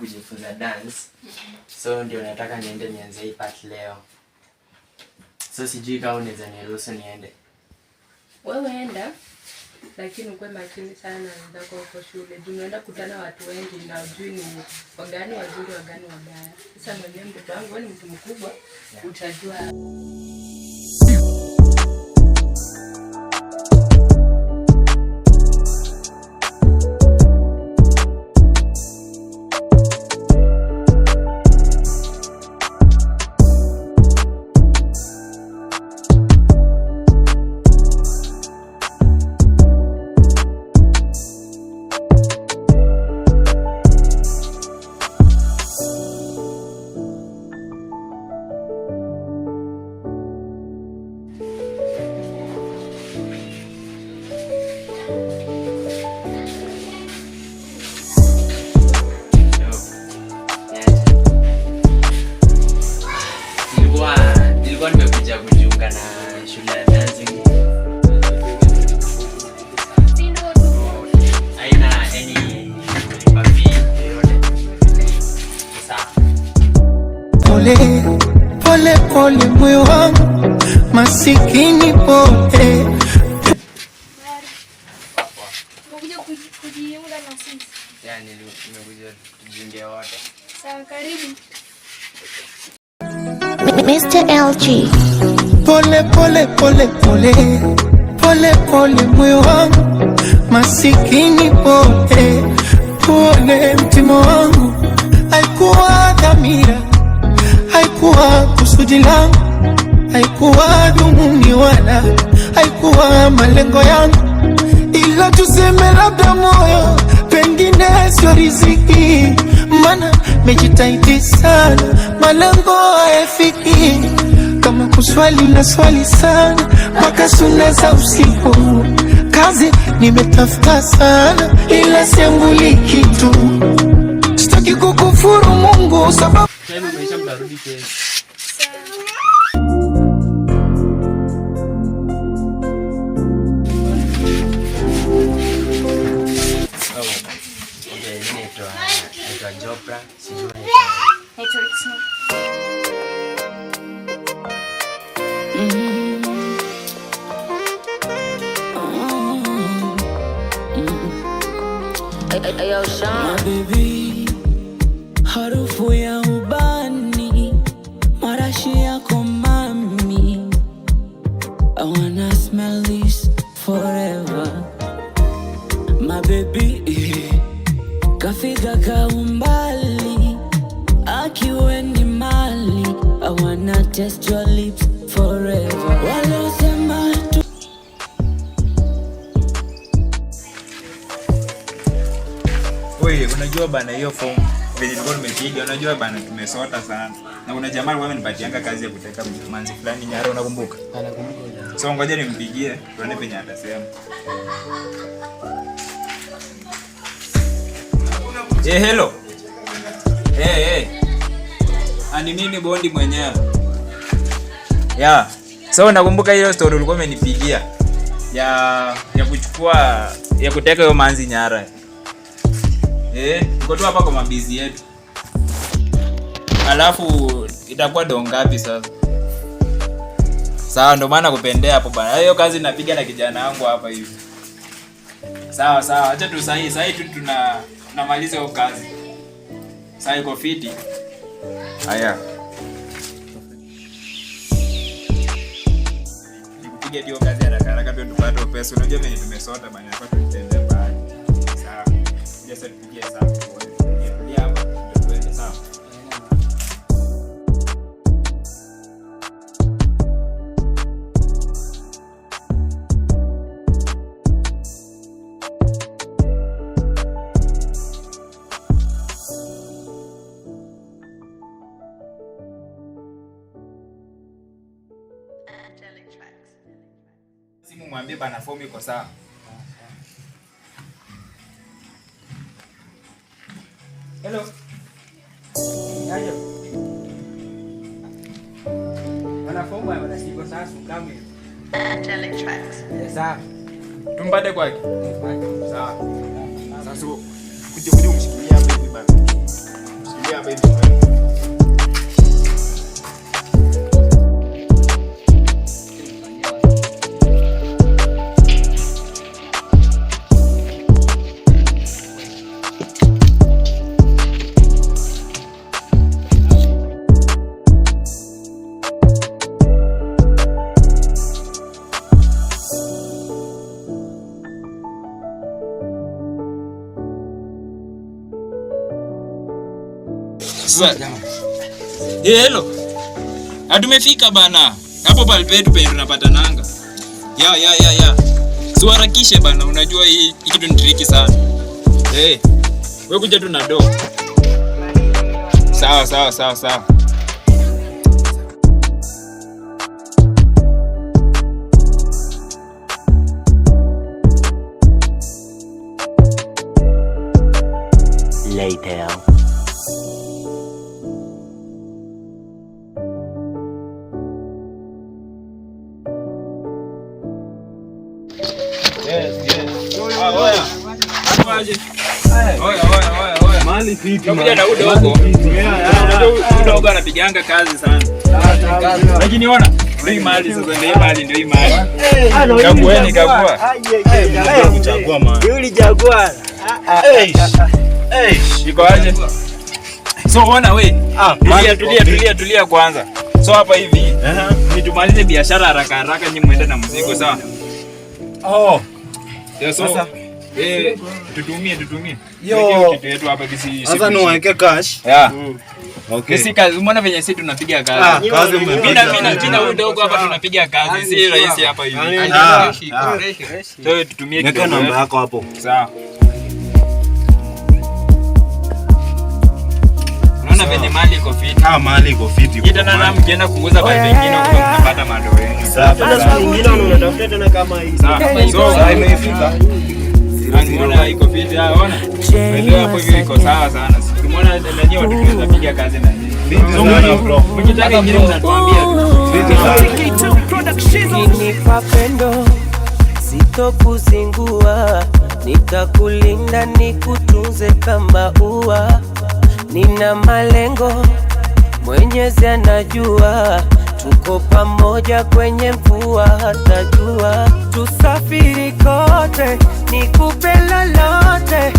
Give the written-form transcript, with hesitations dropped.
kujifunza dance. So ndio nataka nianze hii part leo. So sijui kama unaweza niruhusu niende. Wewe enda, lakini ukwe makini sana na kwa shule. Tunaenda kutana watu wengi na ujui ni wagani wazuri wagani wabaya. Sasa mwenyewe mtoto wangu ni mtu mkubwa, utajua. Nimekuja kujiunga na shule ya dancing. Haina any papi yote. Sawa. Pole pole pole moyo wangu masikini pole. Nimekuja kujiunga na sisi. Yaani nimekuja kujiunga wote. Sawa, karibu. Mr. LG. Pole pole pole pole pole pole moyo wangu masikini pole pole mtima wangu. Haikuwa dhamira, haikuwa kusudi langu, haikuwa dhumuni wala haikuwa malengo yangu, ila tuseme labda moyo pengine sio riziki, mana mejitahidi sana malengo hayafiki. Kama kuswali na swali sana mpaka suna za usiku, kazi nimetafuta sana ila siambuli kitu. Sitaki kukufuru Mungu sababu tena maisha mtarudi kesho. Naitwa Jopra, sijui Naitwa Rixma. Ayo Sean. Baby, harufu ya ubani, marashi yako mami, I wanna smell this forever. My baby, kafika kaumbali, akiwe ni mali, I wanna taste your lips forever. Walosema tu Wewe unajua bana hiyo form vile nilikuwa nimepiga, unajua bana tumesota sana. Na kuna jamaa alikuwa ananipatianga kazi ya kuteka manzi fulani Nyara, unakumbuka? anakumbuka. So ngoja nimpigie tuone penye atasema. Hello. Ani nini bondi mwenyewe? Yeah. So unakumbuka hiyo story ulikuwa umenipigia ya kuchukua ya kuteka hiyo manzi Nyara? Niko tu hapa kwa mabizi yetu. Alafu itakuwa do ngapi sasa? Sawa, ndo maana kupendea hapo bana. Hiyo kazi napiga na kijana wangu hapa hivi. Sawa, acha tu sahi tu tunamaliza hiyo kazi. Sasa iko fiti. Haya. Nikupiga hiyo kazi haraka tu tupate pesa. Unajua mimi tumesota bana, kwa tutende mbali. Sawa. Sasa tupigie sawa. Ndio hapa ndio twende sawa. Simu mwambie bana form iko sawa. Hello. Ayo. Bana form bana siko sawa sukame. Angelic Tracks. Sawa. Tumpate kwake. Sawa. Sasa kuja umshikilia hapo hivi bana. hapa hivi. Hello. Tumefika bana. Hapo pale petu penye tunapata nanga. Ya. Siwarakishe bana, unajua hii kitu ni tricky sana. Wewe kuja tu na do. Sawa. Later. Mali vipi? Nakuja na udogo. Udogo anapiganga kazi sana. Lakini ona, ndio mali sasa, ndio hii mali. Kagueni kagua. Kuchagua mali. Yule jagua. Iko aje? So ona we. Tulia kwanza. So hapa hivi, nitumalize biashara haraka nyinyi muende na mzigo sawa? Sasa tutumie. Yo. Kitu yetu hapa kisi. Sasa niweke cash. Yeah. Okay. Kisi kazi, umeona venye sisi tunapiga kazi. Kazi mimi udogo hapa tunapiga kazi. Si rahisi hapa hivi. So tutumie kitu. Weka namba yako hapo. Sawa. Unaona venye mali iko fiti. Mali iko fiti. Kitana na mkienda kuuza kwa wengine unapata madoo yenu. Sawa. Sasa wengine unatafuta tena kama hii. So imefika. Unaona iko fiti, ona. Ndio hapo hivi iko sawa sana. Umeona ndani watu tunaweza piga kazi na nini. So mkitaka ingine mnatuambia tu. Nipa pendo sitokuzingua, nitakulinda nikutunze kama ua. Nina malengo Mwenyezi anajua, tuko pamoja kwenye mvua hata jua. Tusafiri kote, nikupe lolote,